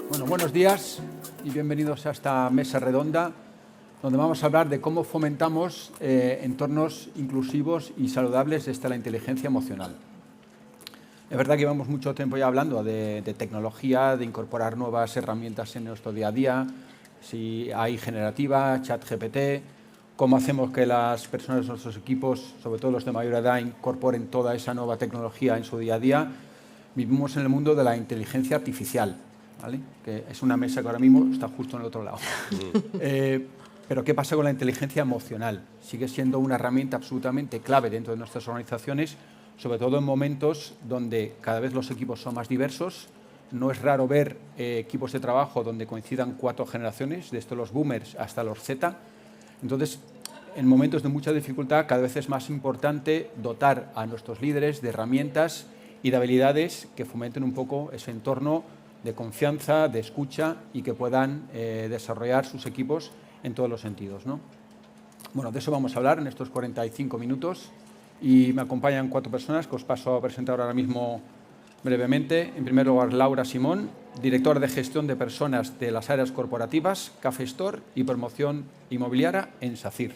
Bueno, buenos días y bienvenidos a esta mesa redonda donde vamos a hablar de cómo fomentamos entornos inclusivos y saludables desde la inteligencia emocional. Es verdad que llevamos mucho tiempo ya hablando de tecnología, de incorporar nuevas herramientas en nuestro día a día, si hay generativa, ChatGPT, cómo hacemos que las personas de nuestros equipos, sobre todo los de mayor edad, incorporen toda esa nueva tecnología en su día a día. Vivimos en el mundo de la inteligencia artificial, ¿vale? Que es una mesa que ahora mismo está justo en el otro lado. Pero ¿qué pasa con la inteligencia emocional? Sigue siendo una herramienta absolutamente clave dentro de nuestras organizaciones, sobre todo en momentos donde cada vez los equipos son más diversos. No es raro ver equipos de trabajo donde coincidan 4 generaciones, desde los boomers hasta los Z. Entonces, en momentos de mucha dificultad, cada vez es más importante dotar a nuestros líderes de herramientas y de habilidades que fomenten un poco ese entorno de confianza, de escucha y que puedan desarrollar sus equipos en todos los sentidos, ¿no? Bueno, de eso vamos a hablar en estos 45 minutos y me acompañan 4 personas que os paso a presentar ahora mismo brevemente. En primer lugar, Laura Simón, directora de gestión de personas de las áreas corporativas, Café Store y promoción inmobiliaria en SACIR.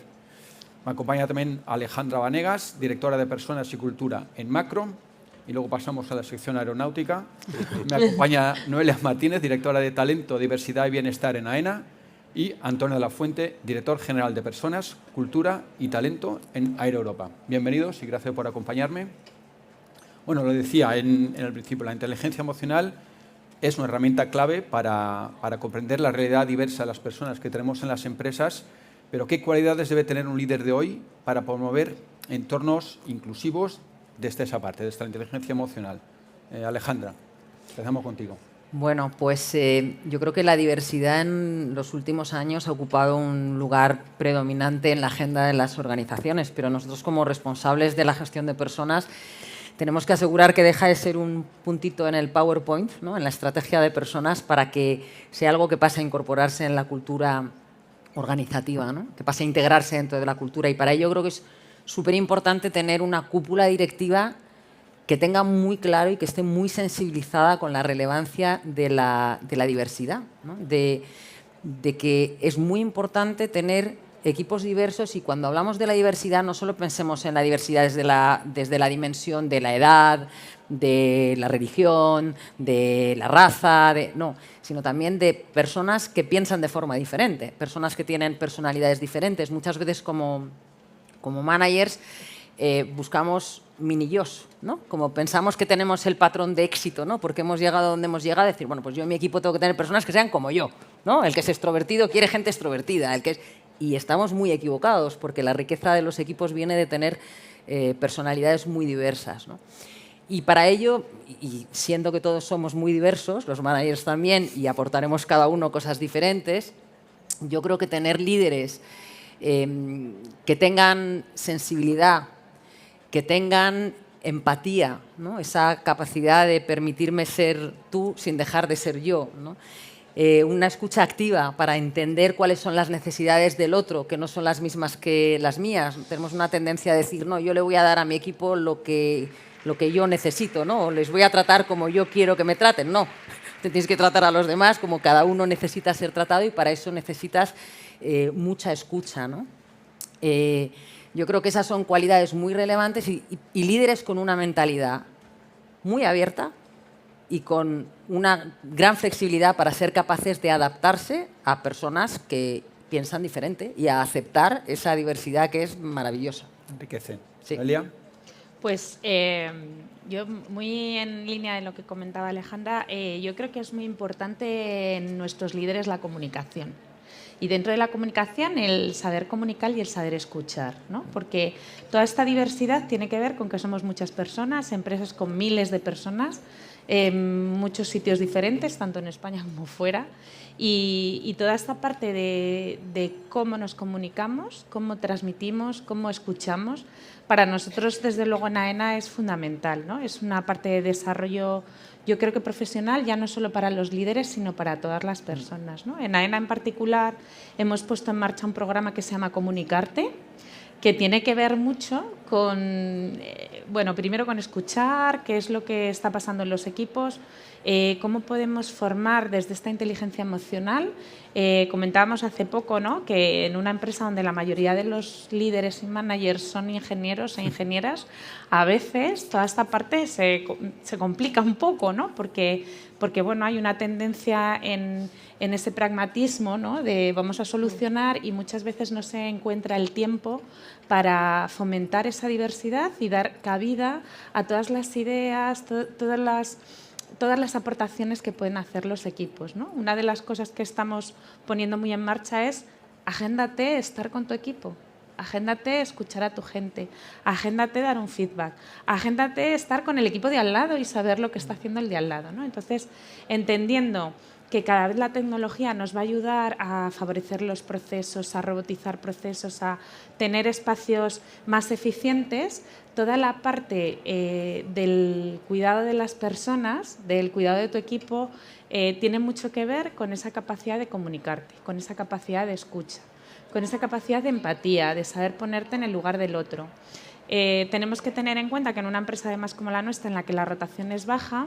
Me acompaña también Alejandra Vanegas, directora de personas y cultura en Macro. Y luego pasamos a la sección aeronáutica. Me acompaña Noelia Martínez, directora de talento, diversidad y bienestar en AENA. Y Antonio de la Fuente, director general de personas, cultura y talento en Air Europa. Bienvenidos y gracias por acompañarme. Bueno, lo decía en el principio, la inteligencia emocional es una herramienta clave para comprender la realidad diversa de las personas que tenemos en las empresas, pero ¿qué cualidades debe tener un líder de hoy para promover entornos inclusivos desde esa parte, desde la inteligencia emocional? Alejandra, empezamos contigo. Bueno, pues yo creo que la diversidad en los últimos años ha ocupado un lugar predominante en la agenda de las organizaciones, pero nosotros como responsables de la gestión de personas tenemos que asegurar que deja de ser un puntito en el PowerPoint, ¿no?, en la estrategia de personas, para que sea algo que pase a incorporarse en la cultura organizativa, ¿no?, que pase a integrarse dentro de la cultura. Y para ello creo que es súper importante tener una cúpula directiva que tenga muy claro y que esté muy sensibilizada con la relevancia de la diversidad, ¿no?, de que es muy importante tener equipos diversos. Y cuando hablamos de la diversidad no solo pensemos en la diversidad desde la dimensión de la edad, de la religión, de la raza, no, sino también de personas que piensan de forma diferente, personas que tienen personalidades diferentes. Muchas veces como managers buscamos mini-yos, ¿no? Como pensamos que tenemos el patrón de éxito, ¿no?, porque hemos llegado a donde hemos llegado, decir, bueno, pues yo en mi equipo tengo que tener personas que sean como yo, ¿no? El que es extrovertido quiere gente extrovertida, y estamos muy equivocados, porque la riqueza de los equipos viene de tener personalidades muy diversas, ¿no? Y para ello, y siendo que todos somos muy diversos, los managers también, y aportaremos cada uno cosas diferentes, yo creo que tener líderes que tengan sensibilidad, que tengan empatía, ¿no?, esa capacidad de permitirme ser tú sin dejar de ser yo, ¿no?, una escucha activa para entender cuáles son las necesidades del otro, que no son las mismas que las mías. Tenemos una tendencia a decir, no, yo le voy a dar a mi equipo lo que yo necesito, ¿no?, o les voy a tratar como yo quiero que me traten. No, te tienes que tratar a los demás como cada uno necesita ser tratado, y para eso necesitas mucha escucha, ¿no? Yo creo que esas son cualidades muy relevantes y líderes con una mentalidad muy abierta y con una gran flexibilidad para ser capaces de adaptarse a personas que piensan diferente y a aceptar esa diversidad que es maravillosa. Enriquece. Sí. Elia. Pues yo, muy en línea de lo que comentaba Alejandra, yo creo que es muy importante en nuestros líderes la comunicación. Y dentro de la comunicación, el saber comunicar y el saber escuchar, ¿no? Porque toda esta diversidad tiene que ver con que somos muchas personas, empresas con miles de personas, muchos sitios diferentes, tanto en España como fuera. Y toda esta parte de cómo nos comunicamos, cómo transmitimos, cómo escuchamos, para nosotros, desde luego, en AENA es fundamental, ¿no? Es una parte de desarrollo, yo creo que profesional, ya no solo para los líderes, sino para todas las personas, ¿no? En AENA en particular hemos puesto en marcha un programa que se llama Comunicarte, que tiene que ver mucho con bueno, primero con escuchar qué es lo que está pasando en los equipos, cómo podemos formar desde esta inteligencia emocional. Comentábamos hace poco, ¿no?, que en una empresa donde la mayoría de los líderes y managers son ingenieros e ingenieras, a veces toda esta parte se complica un poco, ¿no?, porque bueno, hay una tendencia en ese pragmatismo, ¿no?, de vamos a solucionar, y muchas veces no se encuentra el tiempo para fomentar esa diversidad y dar cabida a todas las ideas, todas las aportaciones que pueden hacer los equipos, ¿no? Una de las cosas que estamos poniendo muy en marcha es agéndate estar con tu equipo, agéndate escuchar a tu gente, agéndate dar un feedback, agéndate estar con el equipo de al lado y saber lo que está haciendo el de al lado, ¿no? Entonces, entendiendo que cada vez la tecnología nos va a ayudar a favorecer los procesos, a robotizar procesos, a tener espacios más eficientes, toda la parte del cuidado de las personas, del cuidado de tu equipo, tiene mucho que ver con esa capacidad de comunicarte, con esa capacidad de escucha, con esa capacidad de empatía, de saber ponerte en el lugar del otro. Tenemos que tener en cuenta que en una empresa además como la nuestra, en la que la rotación es baja,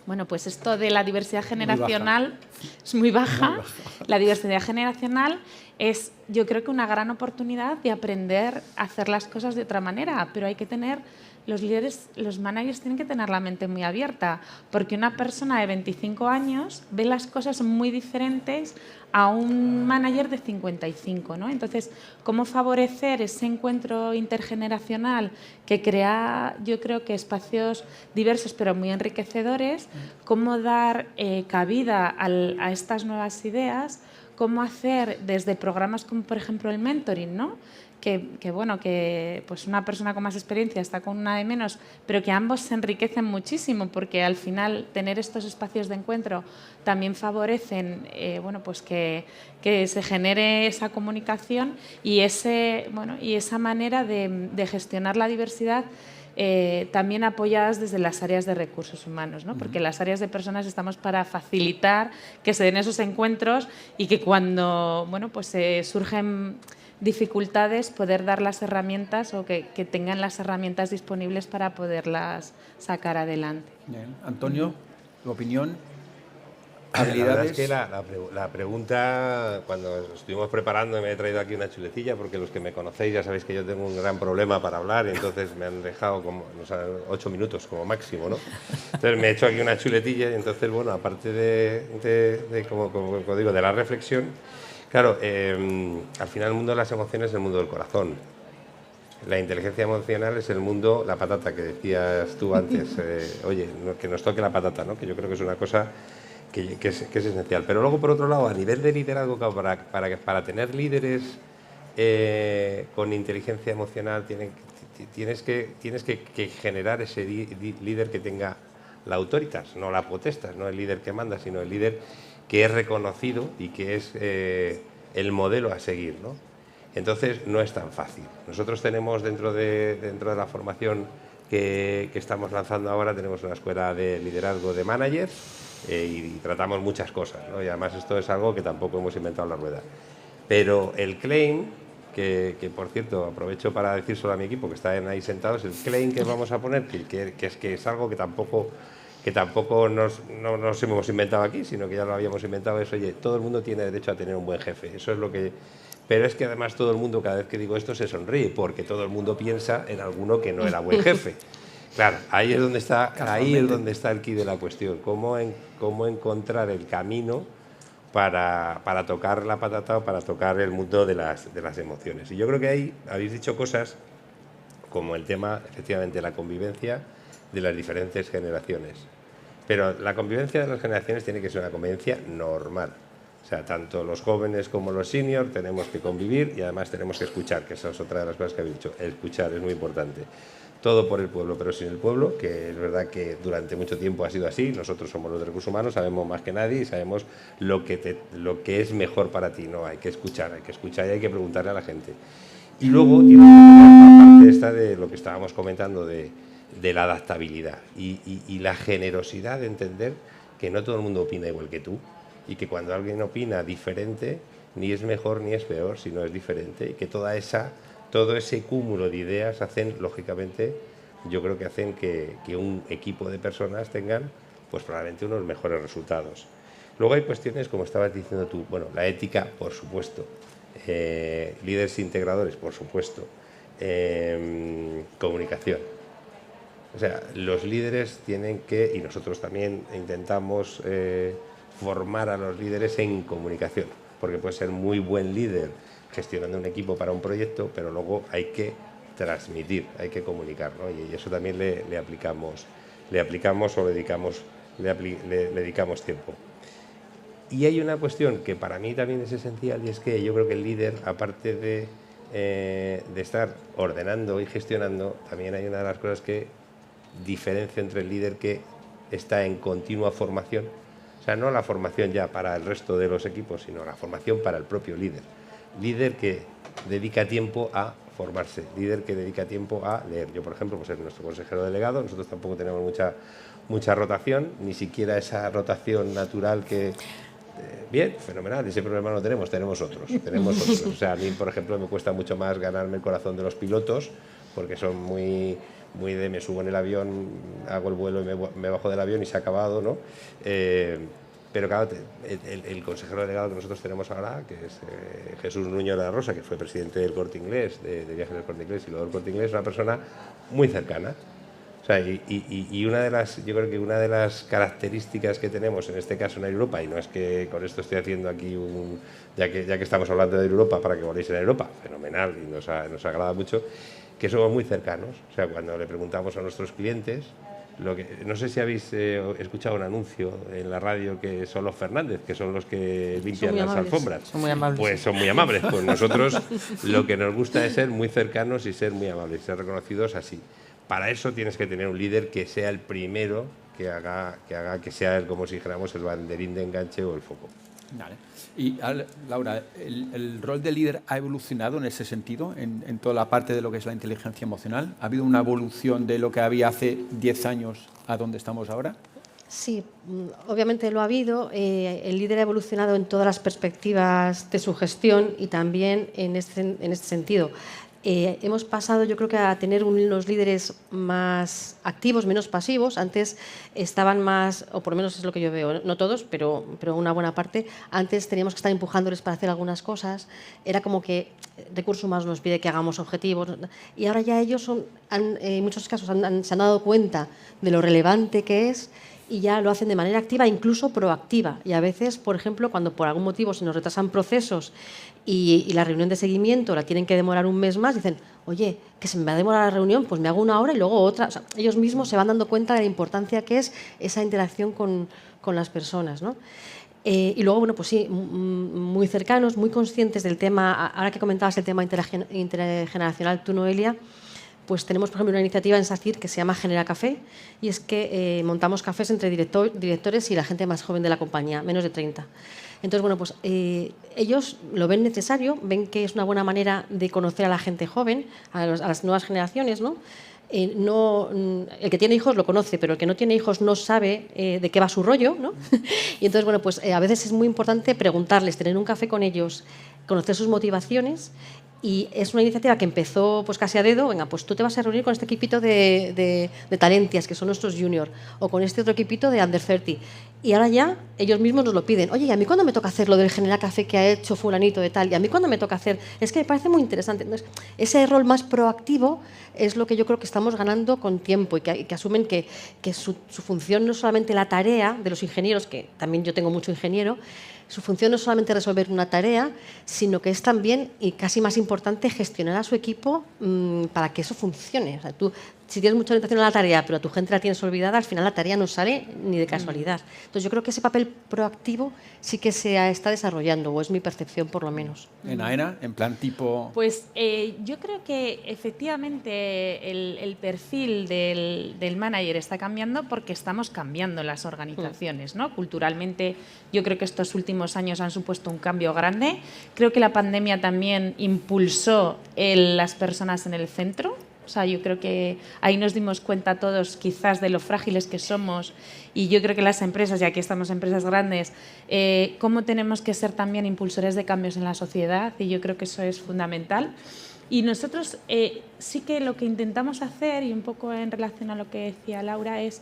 bueno, pues esto de la diversidad generacional es muy baja. La diversidad generacional es, yo creo que una gran oportunidad de aprender a hacer las cosas de otra manera, pero hay que tener, los líderes, los managers tienen que tener la mente muy abierta, porque una persona de 25 años ve las cosas muy diferentes a un manager de 55, ¿no? Entonces, ¿cómo favorecer ese encuentro intergeneracional que crea, yo creo que espacios diversos pero muy enriquecedores? ¿Cómo dar cabida a estas nuevas ideas? ¿Cómo hacer desde programas como, por ejemplo, el mentoring, ¿no? Que pues una persona con más experiencia está con una de menos, pero que ambos se enriquecen muchísimo, porque al final tener estos espacios de encuentro también favorecen pues que se genere esa comunicación y esa manera de gestionar la diversidad, también apoyadas desde las áreas de recursos humanos, ¿no? Porque las áreas de personas estamos para facilitar que se den esos encuentros y que cuando pues surgen dificultades, poder dar las herramientas o que tengan las herramientas disponibles para poderlas sacar adelante. Bien. Antonio, tu opinión. La verdad es que la pregunta, cuando estuvimos preparando, me he traído aquí una chuletilla, porque los que me conocéis ya sabéis que yo tengo un gran problema para hablar, y entonces me han dejado como 8 minutos como máximo, ¿no? Entonces me he hecho aquí una chuletilla, y entonces, bueno, aparte de como digo, de la reflexión, claro, al final el mundo de las emociones es el mundo del corazón. La inteligencia emocional es el mundo, la patata que decías tú antes, oye, que nos toque la patata, ¿no? Que yo creo que es una cosa que es esencial. Pero luego, por otro lado, a nivel de liderazgo, para tener líderes con inteligencia emocional, tienes que generar ese líder que tenga la autoritas, no la potestas, no el líder que manda, sino el líder que es reconocido y que es el modelo a seguir, ¿no? Entonces, no es tan fácil. Nosotros tenemos dentro de la formación que estamos lanzando ahora, tenemos una escuela de liderazgo de managers, y tratamos muchas cosas, ¿no? Y además esto es algo que tampoco hemos inventado la rueda. Pero el claim, que por cierto aprovecho para decírselo a mi equipo que están ahí sentados, el claim que vamos a poner, que es algo que tampoco nos hemos inventado aquí, sino que ya lo habíamos inventado, es, oye, todo el mundo tiene derecho a tener un buen jefe. Eso es lo que... Pero es que además todo el mundo, cada vez que digo esto, se sonríe, porque todo el mundo piensa en alguno que no era buen jefe. Claro, ahí es donde está el quid de la cuestión, cómo encontrar el camino para tocar la patata o para tocar el mundo de las emociones. Y yo creo que ahí habéis dicho cosas como el tema, efectivamente, la convivencia de las diferentes generaciones. Pero la convivencia de las generaciones tiene que ser una convivencia normal. O sea, tanto los jóvenes como los seniors tenemos que convivir, y además tenemos que escuchar, que esa es otra de las cosas que habéis dicho. Escuchar es muy importante. Todo por el pueblo, pero sin el pueblo, que es verdad que durante mucho tiempo ha sido así. Nosotros somos los de recursos humanos, sabemos más que nadie y sabemos lo que es mejor para ti. No, hay que escuchar y hay que preguntarle a la gente. Y luego tienes que tener la parte esta de lo que estábamos comentando de la adaptabilidad y la generosidad de entender que no todo el mundo opina igual que tú, y que cuando alguien opina diferente, ni es mejor ni es peor, sino es diferente, y que todo ese cúmulo de ideas hacen, lógicamente, yo creo que hacen que un equipo de personas tengan pues probablemente unos mejores resultados. Luego hay cuestiones, como estabas diciendo tú, bueno, la ética, por supuesto, líderes integradores, por supuesto, comunicación. O sea, los líderes tienen que, y nosotros también intentamos formar a los líderes en comunicación, porque puede ser muy buen líder gestionando un equipo para un proyecto, pero luego hay que transmitir, hay que comunicar, ¿no? Y eso también le aplicamos o le dedicamos tiempo. Y hay una cuestión que para mí también es esencial, y es que yo creo que el líder, aparte de estar ordenando y gestionando, también hay una de las cosas que diferencia entre el líder que está en continua formación, o sea, no la formación ya para el resto de los equipos, sino la formación para el propio líder. Líder que dedica tiempo a formarse, líder que dedica tiempo a leer. Yo, por ejemplo, pues es nuestro consejero delegado, nosotros tampoco tenemos mucha rotación, ni siquiera esa rotación natural que... bien, fenomenal, ese problema no tenemos otros. O sea, a mí, por ejemplo, me cuesta mucho más ganarme el corazón de los pilotos, porque son muy de me subo en el avión, hago el vuelo y me bajo del avión y se ha acabado, ¿no? Pero claro, el consejero delegado que nosotros tenemos ahora, que es Jesús Nuño de la Rosa, que fue presidente del Corte Inglés, de Viajes del Corte Inglés y luego del Corte Inglés, es una persona muy cercana. O sea, y yo creo que una de las características que tenemos en este caso en Europa, y no es que con esto estoy haciendo aquí ya que estamos hablando de Europa para que voléis en Europa, fenomenal, y nos agrada mucho, que somos muy cercanos. O sea, cuando le preguntamos a nuestros clientes, no sé si habéis escuchado un anuncio en la radio que son los Fernández, que son los que limpian las alfombras. Son muy amables. Pues son muy amables. Pues nosotros lo que nos gusta es ser muy cercanos y ser muy amables, ser reconocidos así. Para eso tienes que tener un líder que sea el primero que haga que sea, como si dijéramos, el banderín de enganche o el foco. Vale. Y Laura, ¿el rol de líder ha evolucionado en ese sentido, en toda la parte de lo que es la inteligencia emocional? ¿Ha habido una evolución de lo que había hace 10 años a donde estamos ahora? Sí, obviamente lo ha habido. El líder ha evolucionado en todas las perspectivas de su gestión y también en este sentido. Hemos pasado, yo creo que a tener unos líderes más activos, menos pasivos. Antes estaban más, o por lo menos es lo que yo veo, no todos, pero una buena parte. Antes teníamos que estar empujándoles para hacer algunas cosas. Era como que Recursos Humanos nos pide que hagamos objetivos. Y ahora ya ellos en muchos casos se han dado cuenta de lo relevante que es y ya lo hacen de manera activa, incluso proactiva. Y a veces, por ejemplo, cuando por algún motivo se nos retrasan procesos y la reunión de seguimiento la tienen que demorar un mes más, dicen, oye, que se me va a demorar la reunión, pues me hago una hora y luego otra. O sea, ellos mismos se van dando cuenta de la importancia que es esa interacción con las personas, ¿no? Y luego, bueno, pues sí, muy cercanos, muy conscientes del tema. Ahora que comentabas el tema intergeneracional, tú, Noelia, pues tenemos, por ejemplo, una iniciativa en SACIR que se llama Genera Café, y es que montamos cafés entre directores y la gente más joven de la compañía, menos de 30. Entonces, bueno, pues ellos lo ven necesario, ven que es una buena manera de conocer a la gente joven, a las nuevas generaciones, ¿no? El que tiene hijos lo conoce, pero el que no tiene hijos no sabe de qué va su rollo, ¿no? Y entonces, bueno, pues a veces es muy importante preguntarles, tener un café con ellos, conocer sus motivaciones. Y es una iniciativa que empezó pues casi a dedo. Venga, pues tú te vas a reunir con este equipito de Talentias, que son nuestros juniors, o con este otro equipito de Under 30. Y ahora ya ellos mismos nos lo piden. Oye, ¿y a mí cuándo me toca hacer lo del Genera Café que ha hecho fulanito de tal? ¿Y a mí cuándo me toca hacer? Es que me parece muy interesante. Entonces, ese rol más proactivo es lo que yo creo que estamos ganando con tiempo y que asumen que su función no es solamente la tarea de los ingenieros, que también yo tengo mucho ingeniero. Su función no es solamente resolver una tarea, sino que es también, y casi más importante, gestionar a su equipo para que eso funcione. O sea, tú, si tienes mucha orientación a la tarea, pero a tu gente la tienes olvidada, al final la tarea no sale ni de casualidad. Entonces, yo creo que ese papel proactivo sí que se está desarrollando, o es mi percepción por lo menos. ¿En AENA? ¿En plan tipo...? Pues yo creo que efectivamente el perfil del manager está cambiando porque estamos cambiando las organizaciones, ¿no? Culturalmente, yo creo que estos últimos años han supuesto un cambio grande. Creo que la pandemia también impulsó las personas en el centro. O sea, yo creo que ahí nos dimos cuenta todos quizás de lo frágiles que somos, y yo creo que las empresas, y aquí estamos empresas grandes, cómo tenemos que ser también impulsores de cambios en la sociedad, y yo creo que eso es fundamental. Y nosotros sí que lo que intentamos hacer, y un poco en relación a lo que decía Laura, es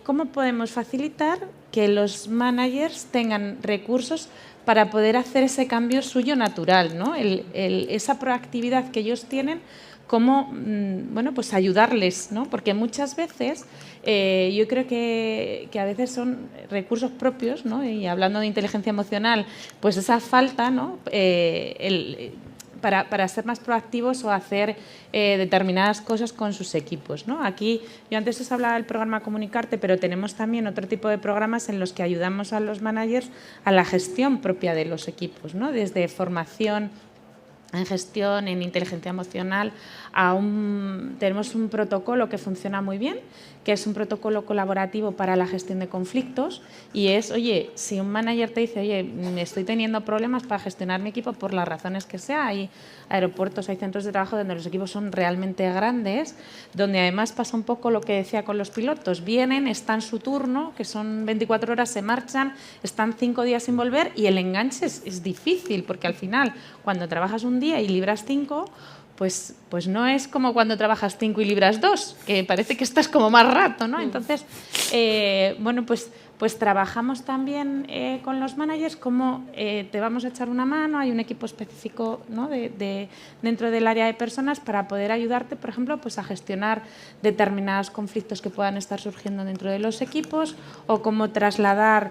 cómo podemos facilitar que los managers tengan recursos para poder hacer ese cambio suyo natural, ¿no? Esa proactividad que ellos tienen, cómo bueno, pues ayudarles, ¿no? Porque muchas veces yo creo que a veces son recursos propios, ¿no? Y hablando de inteligencia emocional, pues esa falta, ¿no? Para ser más proactivos o hacer determinadas cosas con sus equipos, ¿no? Aquí, yo antes os hablaba del programa Comunicarte, pero tenemos también otro tipo de programas en los que ayudamos a los managers a la gestión propia de los equipos, ¿no? Desde formación en gestión, en inteligencia emocional, tenemos un protocolo que funciona muy bien, que es un protocolo colaborativo para la gestión de conflictos, y es, oye, si un manager te dice, oye, estoy teniendo problemas para gestionar mi equipo por las razones que sea, hay aeropuertos, hay centros de trabajo donde los equipos son realmente grandes, donde además pasa un poco lo que decía con los pilotos, vienen, están su turno, que son 24 horas, se marchan, están 5 días sin volver, y el enganche es difícil, porque al final, cuando trabajas un día y libras 5, pues no es como cuando trabajas 5 y libras 2, que parece que estás como más rato, ¿no? Entonces, bueno, pues trabajamos también con los managers cómo te vamos a echar una mano, hay un equipo específico, ¿no? Dentro del área de personas para poder ayudarte, por ejemplo, pues a gestionar determinados conflictos que puedan estar surgiendo dentro de los equipos, o cómo trasladar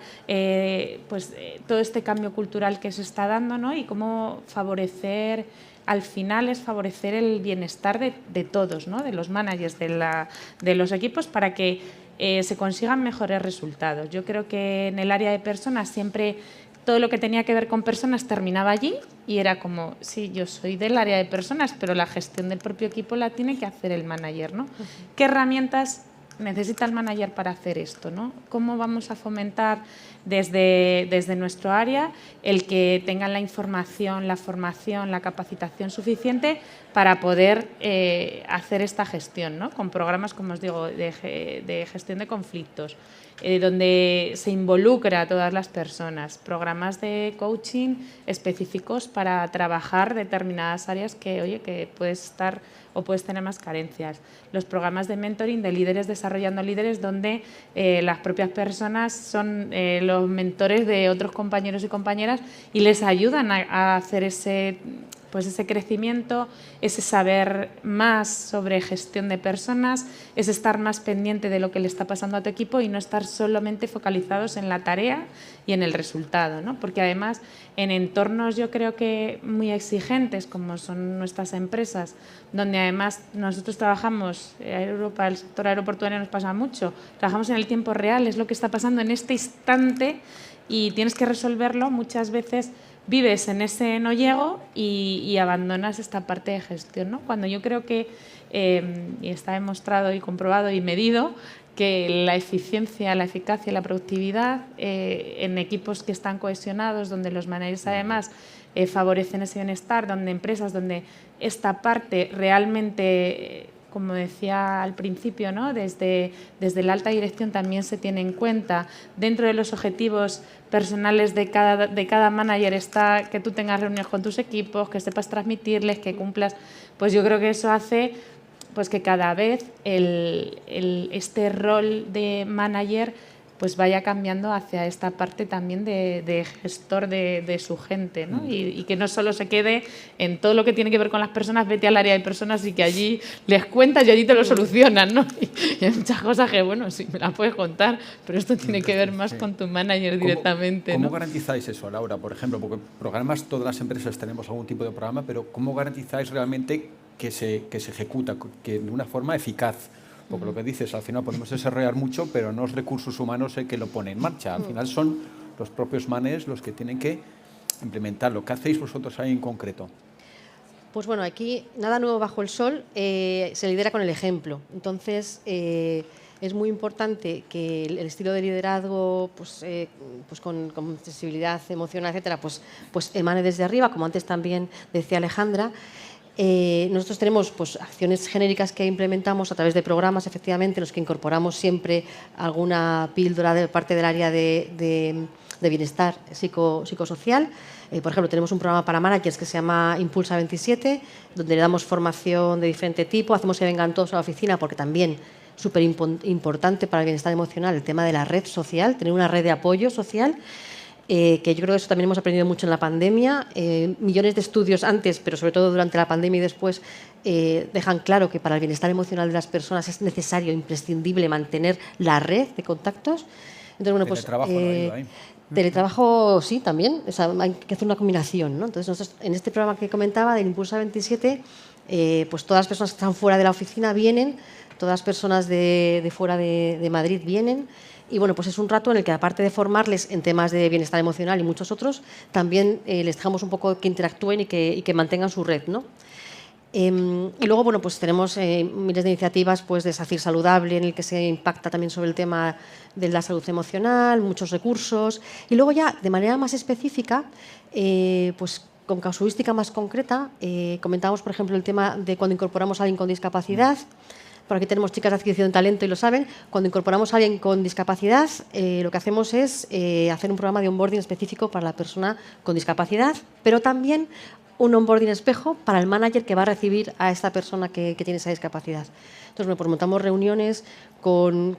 todo este cambio cultural que se está dando, ¿no? Y cómo favorecer, al final es favorecer el bienestar de todos, ¿no? De los managers, de los equipos, para que se consigan mejores resultados. Yo creo que en el área de personas siempre todo lo que tenía que ver con personas terminaba allí, y era como, sí, yo soy del área de personas, pero la gestión del propio equipo la tiene que hacer el manager, ¿no? ¿Qué herramientas necesita el manager para hacer esto, ¿no? ¿Cómo vamos a fomentar desde nuestro área el que tengan la información, la formación, la capacitación suficiente para poder hacer esta gestión, ¿no? Con programas, como os digo, de gestión de conflictos, donde se involucra a todas las personas, programas de coaching específicos para trabajar determinadas áreas que, oye, que puedes estar o puedes tener más carencias. Los programas de mentoring de líderes desarrollando líderes, donde las propias personas son los mentores de otros compañeros y compañeras y les ayudan a hacer ese crecimiento, ese saber más sobre gestión de personas, es estar más pendiente de lo que le está pasando a tu equipo y no estar solamente focalizados en la tarea y en el resultado, ¿no? Porque además en entornos, yo creo que muy exigentes, como son nuestras empresas, donde además nosotros trabajamos, Europa, el sector aeroportuario nos pasa mucho, trabajamos en el tiempo real, es lo que está pasando en este instante y tienes que resolverlo. Muchas veces vives en ese no llego y abandonas esta parte de gestión, ¿no? Cuando yo creo que, y está demostrado y comprobado y medido, que la eficiencia, la eficacia y la productividad en equipos que están cohesionados, donde los managers además favorecen ese bienestar, donde empresas donde esta parte realmente, como decía al principio, ¿no? Desde la alta dirección también se tiene en cuenta. Dentro de los objetivos personales de cada manager está que tú tengas reuniones con tus equipos, que sepas transmitirles, que cumplas. Pues yo creo que eso hace pues que cada vez este rol de manager pues vaya cambiando hacia esta parte también de gestor de su gente, ¿no? Y que no solo se quede en todo lo que tiene que ver con las personas, vete al área de personas y que allí les cuentas y allí te lo solucionan, ¿no? Y hay muchas cosas que, bueno, sí, me las puedes contar, pero esto tiene que ver más con tu manager directamente, ¿Cómo ¿no? garantizáis eso, Laura? Por ejemplo, porque programas, todas las empresas tenemos algún tipo de programa, pero ¿cómo garantizáis realmente que se ejecuta que de una forma eficaz? Porque lo que dices, al final podemos desarrollar mucho, pero no es recursos humanos el que lo pone en marcha. Al final son los propios managers los que tienen que implementarlo. ¿Qué hacéis vosotros ahí en concreto? Pues bueno, aquí nada nuevo bajo el sol, se lidera con el ejemplo. Entonces, es muy importante que el estilo de liderazgo pues con sensibilidad emocional, etcétera, pues emane desde arriba, como antes también decía Alejandra. Nosotros tenemos pues, acciones genéricas que implementamos a través de programas, efectivamente, en los que incorporamos siempre alguna píldora de parte del área de bienestar psicosocial. Por ejemplo, tenemos un programa para managers que se llama Impulsa 27, donde le damos formación de diferente tipo, hacemos que vengan todos a la oficina, porque también súper importante para el bienestar emocional el tema de la red social, tener una red de apoyo social. Que yo creo que eso también hemos aprendido mucho en la pandemia. Millones de estudios antes, pero sobre todo durante la pandemia y después, dejan claro que para el bienestar emocional de las personas es necesario, imprescindible, mantener la red de contactos. Entonces, bueno, pues, teletrabajo no ha ido ahí. Teletrabajo sí, también. O sea, hay que hacer una combinación, ¿no? Entonces, nosotros, en este programa que comentaba, del Impulsa 27, pues todas las personas que están fuera de la oficina vienen, todas las personas de fuera de Madrid vienen. Y bueno, pues es un rato en el que, aparte de formarles en temas de bienestar emocional y muchos otros, también les dejamos un poco que interactúen y que mantengan su red, ¿no? Y luego, bueno, pues tenemos miles de iniciativas pues, de SACIR Saludable, en el que se impacta también sobre el tema de la salud emocional, muchos recursos. Y luego ya, de manera más específica, pues con casuística más concreta, comentamos, por ejemplo, el tema de cuando incorporamos a alguien con discapacidad. Por aquí tenemos chicas de adquisición de talento y lo saben. Cuando incorporamos a alguien con discapacidad, lo que hacemos es hacer un programa de onboarding específico para la persona con discapacidad, pero también un onboarding espejo para el manager que va a recibir a esta persona que tiene esa discapacidad. Entonces, bueno, pues montamos reuniones con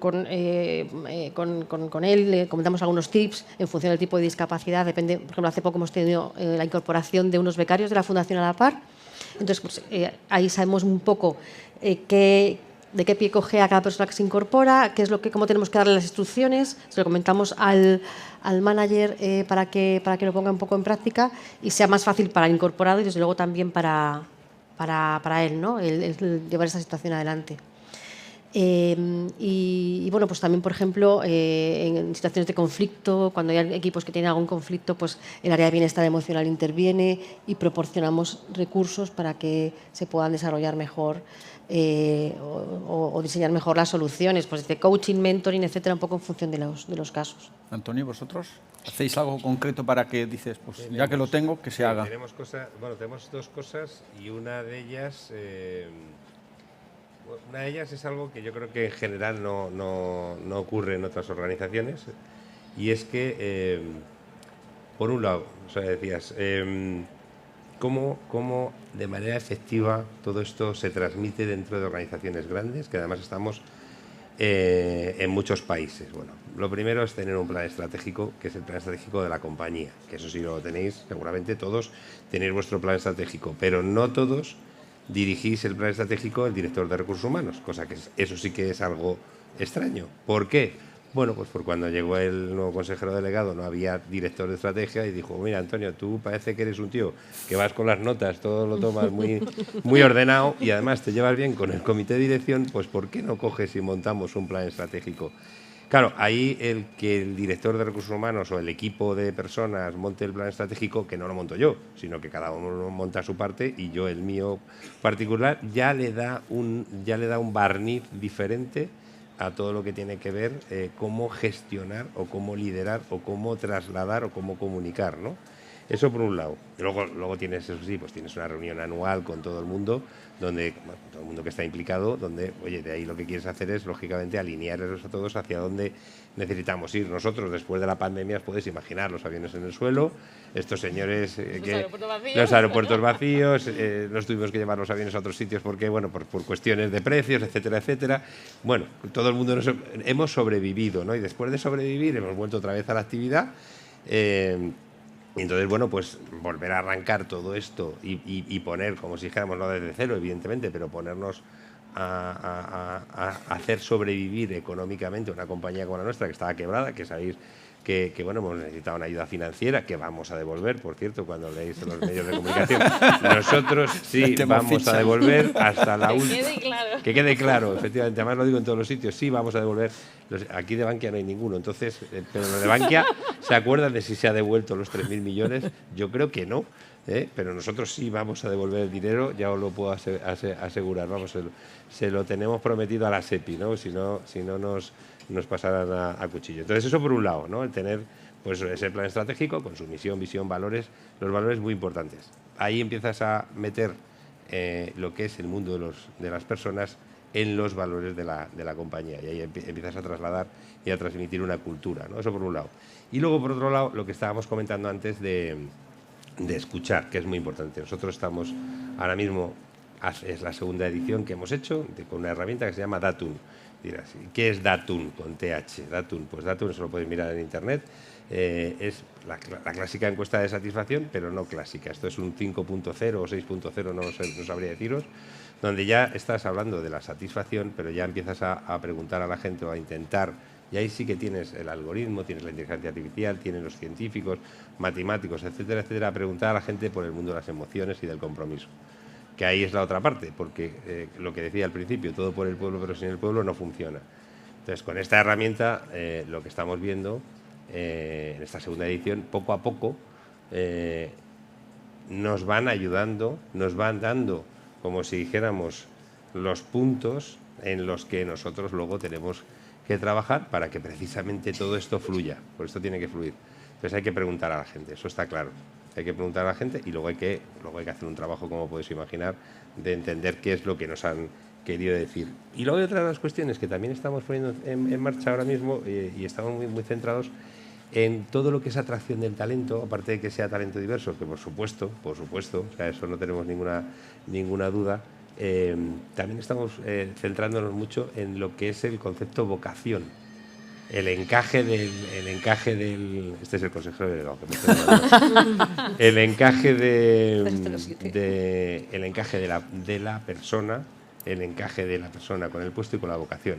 él, le comentamos algunos tips en función del tipo de discapacidad. Depende, por ejemplo, hace poco hemos tenido la incorporación de unos becarios de la Fundación A la Par. Entonces, pues, ahí sabemos un poco de qué pie coge a cada persona que se incorpora, cómo tenemos que darle las instrucciones, se lo comentamos al manager para que lo ponga un poco en práctica y sea más fácil para el incorporado y desde luego también para él, ¿no? el llevar esa situación adelante. Y bueno, pues también, por ejemplo, en situaciones de conflicto, cuando hay equipos que tienen algún conflicto, pues el área de bienestar emocional interviene y proporcionamos recursos para que se puedan desarrollar mejor o diseñar mejor las soluciones, pues de coaching, mentoring, etcétera, un poco en función de los casos. Antonio, ¿vosotros hacéis algo concreto para que dices, pues ya que lo tengo, que se haga? Tenemos dos cosas y una de ellas es algo que yo creo que en general no ocurre en otras organizaciones, y es que, por un lado, o sea, decías, cómo de manera efectiva todo esto se transmite dentro de organizaciones grandes, que además estamos en muchos países. Bueno, lo primero es tener un plan estratégico, que es el plan estratégico de la compañía, que eso sí lo tenéis, seguramente todos tenéis vuestro plan estratégico, pero no todos dirigís el plan estratégico el director de recursos humanos, cosa que eso sí que es algo extraño. ¿Por qué? Bueno, pues por cuando llegó el nuevo consejero delegado no había director de estrategia y dijo, mira, Antonio, tú parece que eres un tío que vas con las notas, todo lo tomas muy ordenado y además te llevas bien con el comité de dirección, pues ¿por qué no coges y montamos un plan estratégico? Claro, ahí el que el director de recursos humanos o el equipo de personas monte el plan estratégico, que no lo monto yo, sino que cada uno monta su parte y yo el mío particular, ya le da un barniz diferente a todo lo que tiene que ver cómo gestionar o cómo liderar o cómo trasladar o cómo comunicar, ¿no? Eso por un lado. Y luego tienes, eso sí, pues tienes una reunión anual con todo el mundo, donde todo el mundo que está implicado, donde, oye, de ahí lo que quieres hacer es, lógicamente, alinearlos a todos hacia dónde necesitamos ir. Nosotros, después de la pandemia, os podéis imaginar los aviones en el suelo, estos señores, los aeropuertos vacíos, nos tuvimos que llevar los aviones a otros sitios porque, bueno, por cuestiones de precios, etcétera, etcétera. Bueno, todo el mundo hemos sobrevivido, ¿no? Y después de sobrevivir hemos vuelto otra vez a la actividad. Y entonces, bueno, pues volver a arrancar todo esto y poner, como si dijéramos, no desde cero, evidentemente, pero ponernos a hacer sobrevivir económicamente una compañía como la nuestra, que estaba quebrada, que sabéis que bueno, hemos necesitado una ayuda financiera, que vamos a devolver, por cierto, cuando leéis en los medios de comunicación. Nosotros sí vamos a devolver hasta la última. Que quede claro, efectivamente. Además lo digo en todos los sitios, sí vamos a devolver. Aquí de Bankia no hay ninguno, entonces, pero los de Bankia, ¿se acuerdan de si se ha devuelto los 3.000 millones? Yo creo que no. Pero nosotros sí vamos a devolver el dinero, ya os lo puedo asegurar, vamos, se lo tenemos prometido a la SEPI, ¿no? Si no nos pasarán a cuchillo. Entonces eso por un lado, ¿no? El tener pues ese plan estratégico con su misión, visión, valores, los valores muy importantes. Ahí empiezas a meter lo que es el mundo de las personas en los valores de la compañía. Y ahí empiezas a trasladar y a transmitir una cultura, ¿no? Eso por un lado. Y luego, por otro lado, lo que estábamos comentando antes de escuchar, que es muy importante. Nosotros estamos ahora mismo, es la segunda edición que hemos hecho con una herramienta que se llama Datun. Dirás, ¿qué es Datun con TH? Datun, pues Datun, eso lo podéis mirar en internet, es la clásica encuesta de satisfacción, pero no clásica. Esto es un 5.0 o 6.0, no sabría deciros, donde ya estás hablando de la satisfacción, pero ya empiezas a preguntar a la gente o a intentar, y ahí sí que tienes el algoritmo, tienes la inteligencia artificial, tienes los científicos, matemáticos, etcétera, etcétera, a preguntar a la gente por el mundo de las emociones y del compromiso. Que ahí es la otra parte, porque lo que decía al principio, todo por el pueblo pero sin el pueblo no funciona. Entonces, con esta herramienta, lo que estamos viendo en esta segunda edición, poco a poco, nos van ayudando, nos van dando, como si dijéramos, los puntos en los que nosotros luego tenemos que trabajar para que precisamente todo esto fluya. Por esto tiene que fluir. Entonces hay que preguntar a la gente, eso está claro. Hay que preguntar a la gente y luego hay que hacer un trabajo, como podéis imaginar, de entender qué es lo que nos han querido decir. Y luego hay otra de las cuestiones que también estamos poniendo en marcha ahora mismo y estamos muy centrados en todo lo que es atracción del talento, aparte de que sea talento diverso, que por supuesto, o sea, eso no tenemos ninguna duda. También estamos centrándonos mucho en lo que es el concepto vocación. El encaje del este es el consejero delegado que me estoy hablando. El encaje de la persona, el encaje de la persona con el puesto y con la vocación.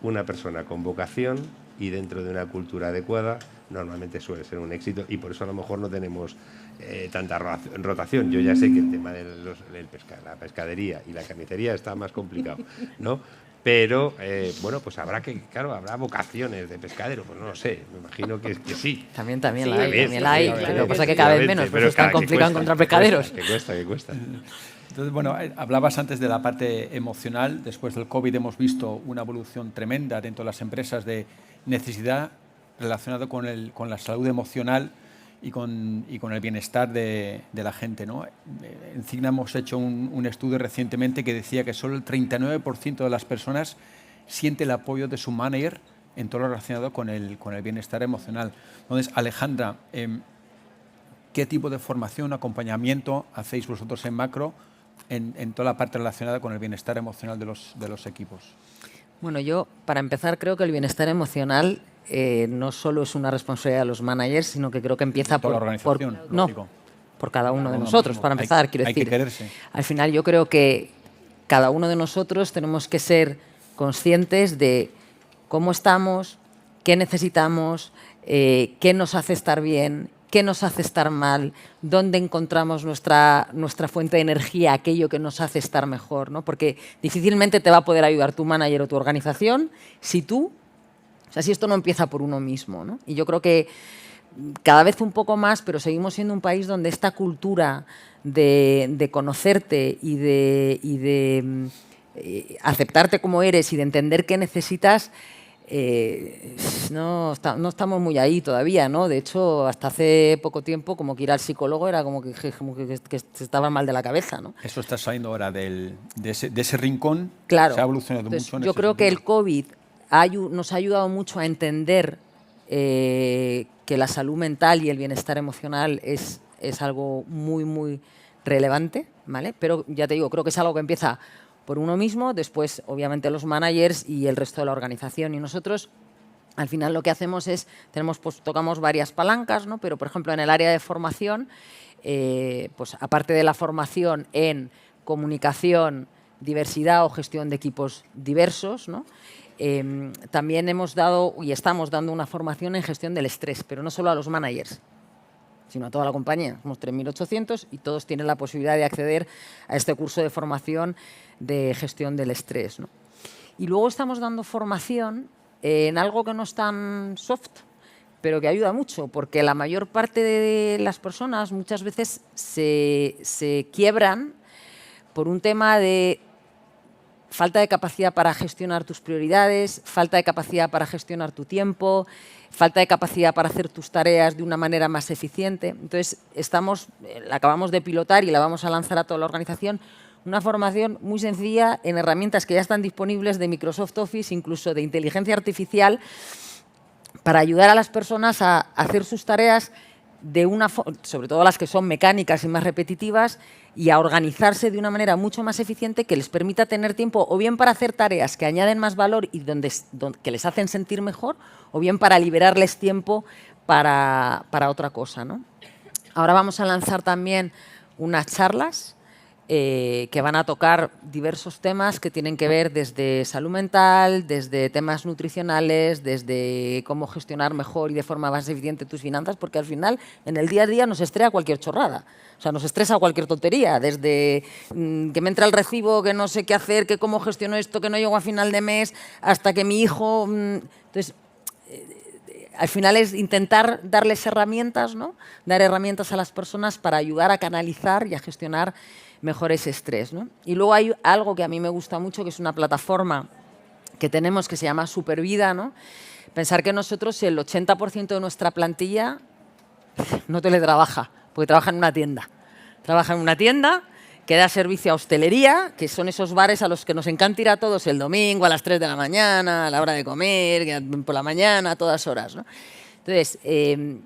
Una persona con vocación y dentro de una cultura adecuada normalmente suele ser un éxito, y por eso a lo mejor no tenemos tanta rotación. Yo ya sé que el tema de la pescadería y la carnicería está más complicado, ¿no? Pero, bueno, pues habrá vocaciones de pescadero, pues no lo sé, me imagino que sí. También sí, la hay. Claro, Lo que pasa es que cada vez menos, pero es tan complicado encontrar pescaderos. Que cuesta. Entonces, bueno, hablabas antes de la parte emocional. Después del COVID hemos visto una evolución tremenda dentro de las empresas de necesidad relacionada con la salud emocional y con el bienestar de la gente, ¿no? En Cigna hemos hecho un estudio recientemente que decía que solo el 39% de las personas siente el apoyo de su manager en todo lo relacionado con el bienestar emocional. Entonces, Alejandra, ¿qué tipo de formación, acompañamiento hacéis vosotros en Macro en toda la parte relacionada con el bienestar emocional de los equipos? Bueno, yo, para empezar, creo que el bienestar emocional no solo es una responsabilidad de los managers, sino que creo que empieza por cada uno de nosotros. Para empezar, quiero decir, hay que quererse. Al final yo creo que cada uno de nosotros tenemos que ser conscientes de cómo estamos, qué necesitamos, qué nos hace estar bien, qué nos hace estar mal, dónde encontramos nuestra fuente de energía, aquello que nos hace estar mejor, ¿no? Porque difícilmente te va a poder ayudar tu manager o tu organización si esto no empieza por uno mismo, ¿no? Y yo creo que cada vez un poco más, pero seguimos siendo un país donde esta cultura de conocerte y de aceptarte como eres y de entender qué necesitas, no estamos muy ahí todavía, ¿no? De hecho, hasta hace poco tiempo, como que ir al psicólogo era como que se estaba mal de la cabeza, ¿no? Eso está saliendo ahora de ese rincón. Claro. Se ha evolucionado mucho. Yo creo que el COVID nos ha ayudado mucho a entender que la salud mental y el bienestar emocional es algo muy relevante, ¿vale? Pero ya te digo, creo que es algo que empieza por uno mismo, después obviamente los managers y el resto de la organización. Y nosotros al final lo que hacemos es, tocamos varias palancas, ¿no? Pero por ejemplo en el área de formación, pues aparte de la formación en comunicación, diversidad o gestión de equipos diversos, ¿no? También hemos dado y estamos dando una formación en gestión del estrés, pero no solo a los managers, sino a toda la compañía. Somos 3.800 y todos tienen la posibilidad de acceder a este curso de formación de gestión del estrés, ¿no? Y luego estamos dando formación en algo que no es tan soft, pero que ayuda mucho, porque la mayor parte de las personas muchas veces se quiebran por un tema de falta de capacidad para gestionar tus prioridades, falta de capacidad para gestionar tu tiempo, falta de capacidad para hacer tus tareas de una manera más eficiente. Entonces, la acabamos de pilotar y la vamos a lanzar a toda la organización una formación muy sencilla en herramientas que ya están disponibles de Microsoft Office, incluso de inteligencia artificial, para ayudar a las personas a hacer sus tareas sobre todo las que son mecánicas y más repetitivas, y a organizarse de una manera mucho más eficiente que les permita tener tiempo o bien para hacer tareas que añaden más valor y que les hacen sentir mejor, o bien para liberarles tiempo para otra cosa, ¿no? Ahora vamos a lanzar también unas charlas que van a tocar diversos temas que tienen que ver desde salud mental, desde temas nutricionales, desde cómo gestionar mejor y de forma más eficiente tus finanzas, porque al final en el día a día nos estresa cualquier chorrada. O sea, nos estresa cualquier tontería, desde que me entra el recibo, que no sé qué hacer, que cómo gestiono esto, que no llego a final de mes, hasta que mi hijo... Entonces, al final es intentar darles herramientas, ¿no? Dar herramientas a las personas para ayudar a canalizar y a gestionar mejor ese estrés, ¿no? Y luego hay algo que a mí me gusta mucho, que es una plataforma que tenemos que se llama Supervida, ¿no? Pensar que nosotros el 80% de nuestra plantilla no teletrabaja, porque trabaja en una tienda. Trabaja en una tienda que da servicio a hostelería, que son esos bares a los que nos encanta ir a todos el domingo a las 3 de la mañana, a la hora de comer, por la mañana, a todas horas, ¿no? Entonces,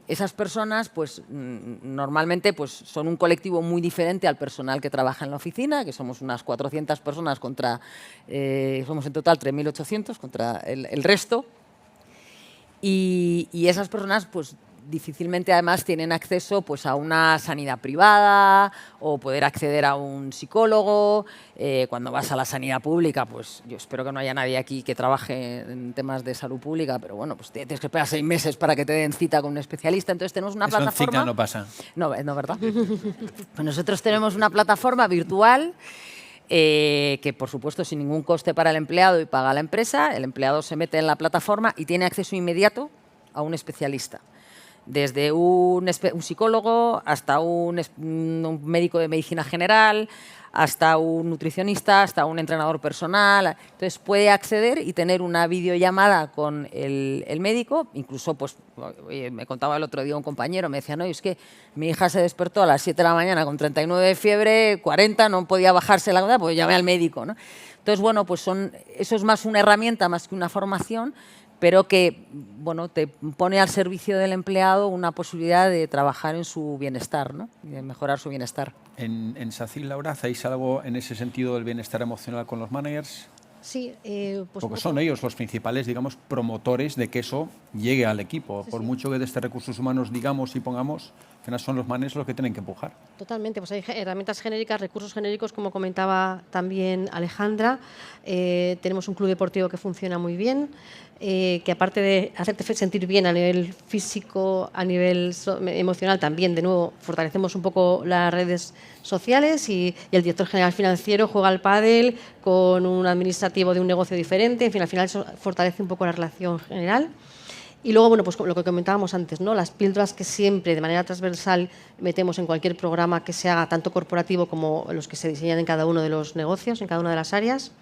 esas personas, pues, normalmente pues, son un colectivo muy diferente al personal que trabaja en la oficina, que somos unas 400 personas contra, somos en total 3.800 contra el resto. Y esas personas, pues, difícilmente además tienen acceso pues, a una sanidad privada o poder acceder a un psicólogo. Cuando vas a la sanidad pública, pues yo espero que no haya nadie aquí que trabaje en temas de salud pública, pero bueno, pues tienes que esperar 6 meses para que te den cita con un especialista. Entonces tenemos una plataforma... Eso en Cigna no pasa. No, ¿verdad? Pues nosotros tenemos una plataforma virtual que, por supuesto, sin ningún coste para el empleado y paga la empresa. El empleado se mete en la plataforma y tiene acceso inmediato a un especialista. Desde un psicólogo hasta un médico de medicina general, hasta un nutricionista, hasta un entrenador personal. Entonces puede acceder y tener una videollamada con el médico. Incluso, pues, me contaba el otro día un compañero, me decía, no, es que mi hija se despertó a las 7 de la mañana con 39 de fiebre, 40, no podía bajarse la cosa, pues llamé al médico, ¿no? Entonces, bueno, pues eso es más una herramienta, más que una formación, pero que, bueno, te pone al servicio del empleado una posibilidad de trabajar en su bienestar, ¿no? Y de mejorar su bienestar. En SACIL, Laura, ¿hacéis algo en ese sentido del bienestar emocional con los managers? Sí, pues porque son ellos los principales, digamos, promotores de que eso llegue al equipo. Sí, por mucho que desde recursos humanos digamos y pongamos, al final son los managers los que tienen que empujar. Totalmente, pues hay herramientas genéricas, recursos genéricos, como comentaba también Alejandra. Tenemos un club deportivo que funciona muy bien, que aparte de hacerte sentir bien a nivel físico, a nivel emocional también, de nuevo, fortalecemos un poco las redes sociales y el director general financiero juega al pádel con un administrativo de un negocio diferente. En fin, al final eso fortalece un poco la relación general. Y luego, bueno, pues lo que comentábamos antes, ¿no? Las píldoras que siempre, de manera transversal, metemos en cualquier programa que se haga, tanto corporativo como los que se diseñan en cada uno de los negocios, en cada una de las áreas.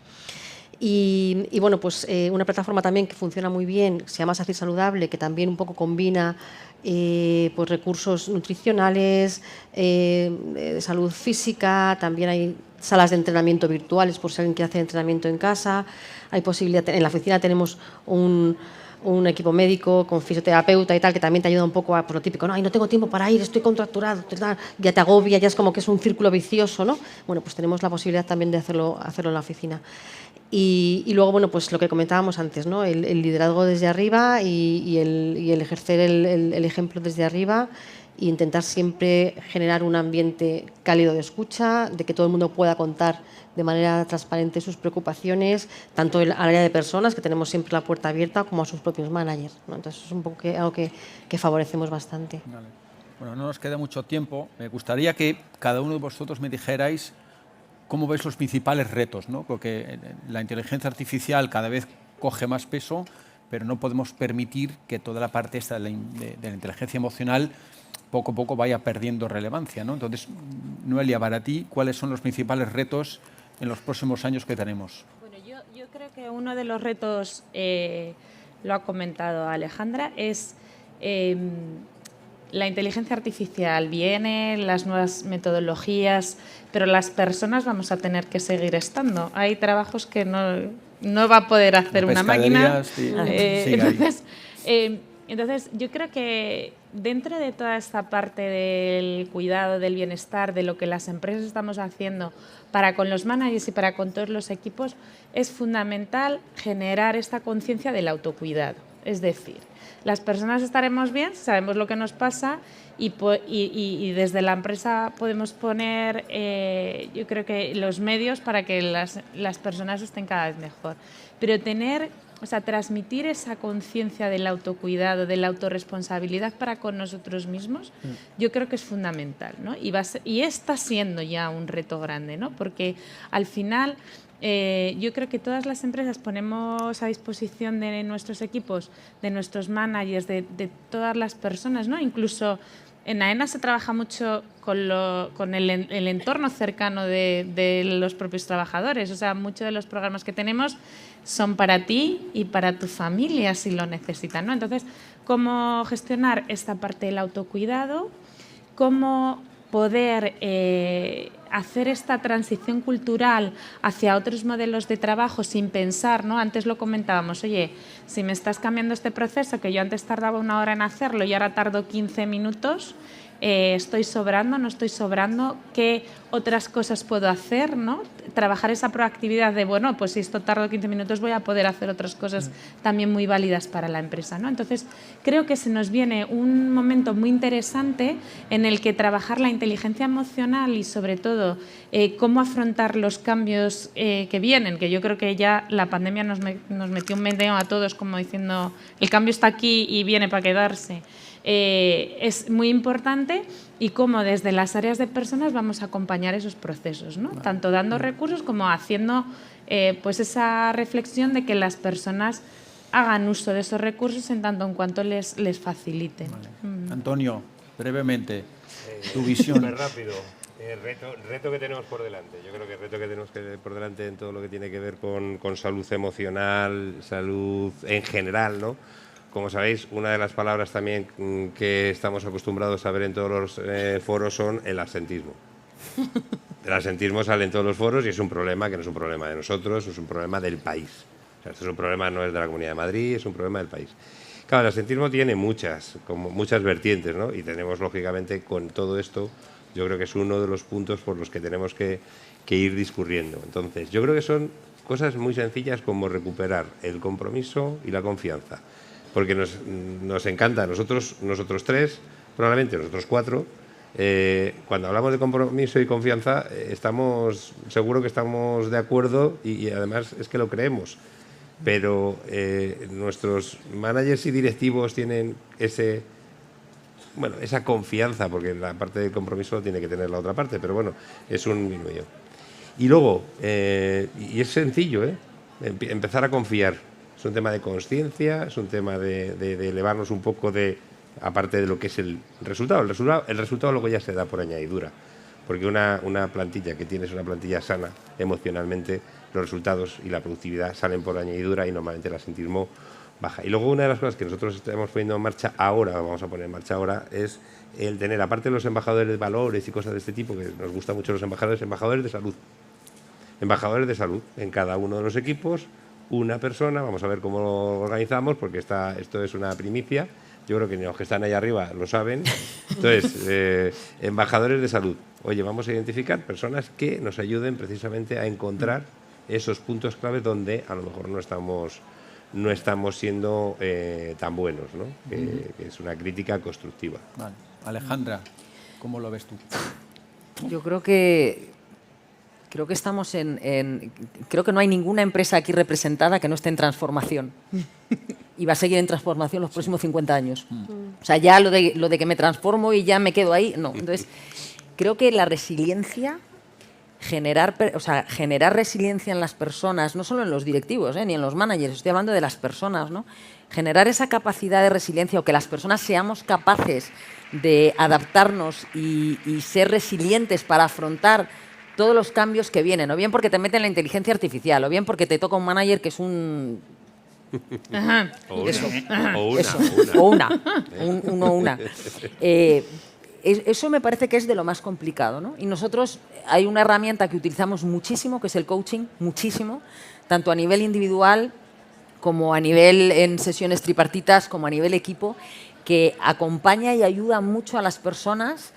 Y bueno, pues una plataforma también que funciona muy bien, se llama SACIL Saludable, que también un poco combina pues recursos nutricionales, de salud física, también hay salas de entrenamiento virtuales por si alguien quiere hacer entrenamiento en casa. Hay posibilidad, en la oficina tenemos un equipo médico con fisioterapeuta y tal, que también te ayuda un poco a, por lo típico, no, ay, no tengo tiempo para ir, estoy contracturado, ya te agobia, ya es como que es un círculo vicioso, ¿no? Bueno, pues tenemos la posibilidad también de hacerlo en la oficina. Y luego, bueno, pues lo que comentábamos antes, ¿no? El liderazgo desde arriba y el ejercer el ejemplo desde arriba e intentar siempre generar un ambiente cálido de escucha, de que todo el mundo pueda contar de manera transparente sus preocupaciones, tanto al área de personas, que tenemos siempre la puerta abierta, como a sus propios managers, ¿no? Entonces, es un poco algo que favorecemos bastante. Vale. Bueno, no nos queda mucho tiempo. Me gustaría que cada uno de vosotros me dijerais cómo veis los principales retos, ¿no? Porque la inteligencia artificial cada vez coge más peso, pero no podemos permitir que toda la parte esta de la inteligencia emocional poco a poco vaya perdiendo relevancia, ¿no? Entonces, Noelia, para ti, ¿cuáles son los principales retos en los próximos años que tenemos? Bueno, yo creo que uno de los retos, lo ha comentado Alejandra, es la inteligencia artificial viene, las nuevas metodologías, pero las personas vamos a tener que seguir estando. Hay trabajos que no va a poder hacer una máquina. Entonces, yo creo que dentro de toda esta parte del cuidado, del bienestar, de lo que las empresas estamos haciendo para con los managers y para con todos los equipos, es fundamental generar esta conciencia del autocuidado. Es decir, las personas estaremos bien, sabemos lo que nos pasa y desde la empresa podemos poner, yo creo que los medios para que las personas estén cada vez mejor. Pero transmitir esa conciencia del autocuidado, de la autorresponsabilidad para con nosotros mismos, yo creo que es fundamental, ¿no? Y está siendo ya un reto grande, ¿no? Porque al final yo creo que todas las empresas ponemos a disposición de nuestros equipos, de nuestros managers, de todas las personas, ¿no? Incluso en AENA se trabaja mucho con el entorno cercano de los propios trabajadores. O sea, muchos de los programas que tenemos son para ti y para tu familia si lo necesitan, ¿no? Entonces, ¿cómo gestionar esta parte del autocuidado? ¿Cómo poder hacer esta transición cultural hacia otros modelos de trabajo sin pensar, ¿no? Antes lo comentábamos, oye, si me estás cambiando este proceso, que yo antes tardaba 1 hora en hacerlo y ahora tardo 15 minutos, ¿estoy sobrando, no estoy sobrando? ¿Qué otras cosas puedo hacer, ¿no? Trabajar esa proactividad de, bueno, pues si esto tardo 15 minutos voy a poder hacer otras cosas también muy válidas para la empresa, ¿no? Entonces, creo que se nos viene un momento muy interesante en el que trabajar la inteligencia emocional y, sobre todo, cómo afrontar los cambios que vienen, que yo creo que ya la pandemia nos metió un meneo a todos como diciendo, el cambio está aquí y viene para quedarse. Es muy importante y cómo desde las áreas de personas vamos a acompañar esos procesos, ¿no? Tanto dando recursos como haciendo pues esa reflexión de que las personas hagan uso de esos recursos en tanto en cuanto les faciliten. Vale. Antonio, brevemente, tu visión. Súper rápido. El reto que tenemos por delante. Yo creo que el reto que tenemos por delante en todo lo que tiene que ver con salud emocional, salud en general, ¿no? Como sabéis, una de las palabras también que estamos acostumbrados a ver en todos los foros son el absentismo. El absentismo sale en todos los foros y es un problema que no es un problema de nosotros, es un problema del país. O sea, esto es un problema, no es de la Comunidad de Madrid, es un problema del país. Claro, el absentismo tiene muchas vertientes, ¿no? Y tenemos, lógicamente, con todo esto, yo creo que es uno de los puntos por los que tenemos que ir discurriendo. Entonces, yo creo que son cosas muy sencillas como recuperar el compromiso y la confianza. Porque nos encanta, nosotros tres, probablemente nosotros 4, cuando hablamos de compromiso y confianza, seguro que estamos de acuerdo y además es que lo creemos. Pero nuestros managers y directivos tienen esa confianza, porque la parte del compromiso tiene que tener la otra parte, pero bueno, es un binomio. Y luego, y es sencillo, empezar a confiar. Es un tema de conciencia, es un tema de elevarnos un poco aparte de lo que es el resultado. El resultado luego ya se da por añadidura, porque una plantilla que tienes, una plantilla sana emocionalmente, los resultados y la productividad salen por añadidura y normalmente el absentismo baja. Y luego una de las cosas que nosotros estamos poniendo en marcha ahora, vamos a poner en marcha ahora, es el tener, aparte de los embajadores de valores y cosas de este tipo, que nos gustan mucho los embajadores de salud. Embajadores de salud en cada uno de los equipos. Una persona, vamos a ver cómo lo organizamos, porque esto es una primicia, yo creo que los que están ahí arriba lo saben. Entonces, embajadores de salud. Oye, vamos a identificar personas que nos ayuden precisamente a encontrar esos puntos claves donde a lo mejor no estamos siendo tan buenos, ¿no? Que es una crítica constructiva. Vale. Alejandra, ¿cómo lo ves tú? Yo creo que estamos creo que no hay ninguna empresa aquí representada que no esté en transformación y va a seguir en transformación los próximos 50 años. O sea, ya lo de que me transformo y ya me quedo ahí, no. Entonces, creo que la resiliencia, generar resiliencia en las personas, no solo en los directivos, ni en los managers, estoy hablando de las personas, ¿no? Generar esa capacidad de resiliencia o que las personas seamos capaces de adaptarnos y ser resilientes para afrontar todos los cambios que vienen, o bien porque te meten la inteligencia artificial, o bien porque te toca un manager que es un Ajá. Una. Eso me parece que es de lo más complicado, ¿no? Y nosotros hay una herramienta que utilizamos muchísimo, que es el coaching, muchísimo, tanto a nivel individual como a nivel en sesiones tripartitas, como a nivel equipo, que acompaña y ayuda mucho a las personas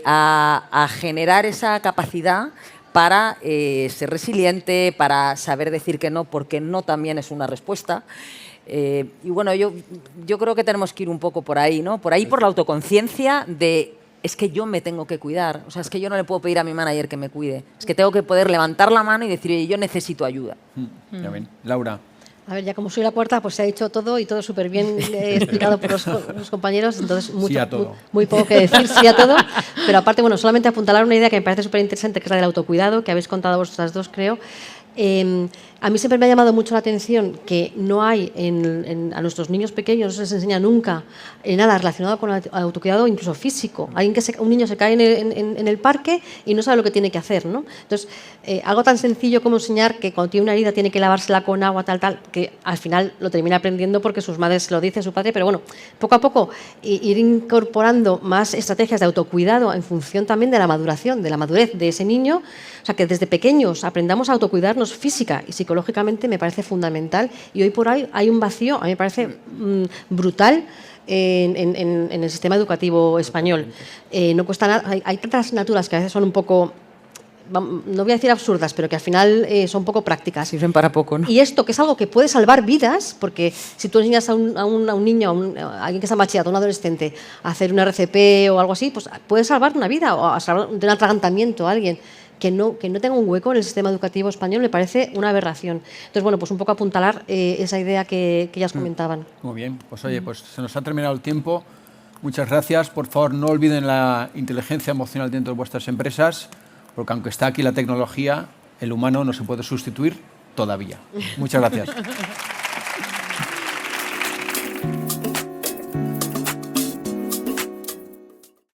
a generar esa capacidad para ser resiliente, para saber decir que no, porque no también es una respuesta. Y bueno, yo creo que tenemos que ir un poco por ahí, ¿no? Por ahí, por la autoconciencia de es que yo me tengo que cuidar. O sea, es que yo no le puedo pedir a mi manager que me cuide. Es que tengo que poder levantar la mano y decir, oye, yo necesito ayuda. Ya ven. Laura. A ver, ya como soy la cuarta, pues se ha dicho todo y todo súper bien explicado por los compañeros, entonces Sí a todo. muy poco que decir, sí a todo, pero aparte, bueno, solamente apuntalar una idea que me parece súper interesante, que es la del autocuidado, que habéis contado vosotras dos, creo. A mí siempre me ha llamado mucho la atención que no hay a nuestros niños pequeños, no se les enseña nunca nada relacionado con el autocuidado, incluso físico. Un niño se cae en el parque y no sabe lo que tiene que hacer, ¿no? Entonces, algo tan sencillo como enseñar que cuando tiene una herida tiene que lavársela con agua, tal, que al final lo termina aprendiendo porque sus madres se lo dicen, su padre, pero bueno, poco a poco ir incorporando más estrategias de autocuidado en función también de la maduración, de la madurez de ese niño. O sea, que desde pequeños aprendamos a autocuidarnos física y psicológicamente me parece fundamental. Y hoy por hoy hay un vacío, a mí me parece brutal en el sistema educativo español. No cuesta nada. Hay tantas asignaturas que a veces son un poco, no voy a decir absurdas, pero que al final son poco prácticas. Sirven para poco, ¿no? Y esto, que es algo que puede salvar vidas, porque si tú enseñas a un niño, a alguien que está machiado, a un adolescente, a hacer un RCP o algo así, pues puede salvar una vida o a salvar de un atragantamiento a alguien. Que no tenga un hueco en el sistema educativo español me parece una aberración. Entonces, bueno, pues un poco apuntalar esa idea que ellas comentaban. Muy bien, pues oye, pues se nos ha terminado el tiempo. Muchas gracias. Por favor, no olviden la inteligencia emocional dentro de vuestras empresas, porque aunque está aquí la tecnología, el humano no se puede sustituir todavía. Muchas gracias.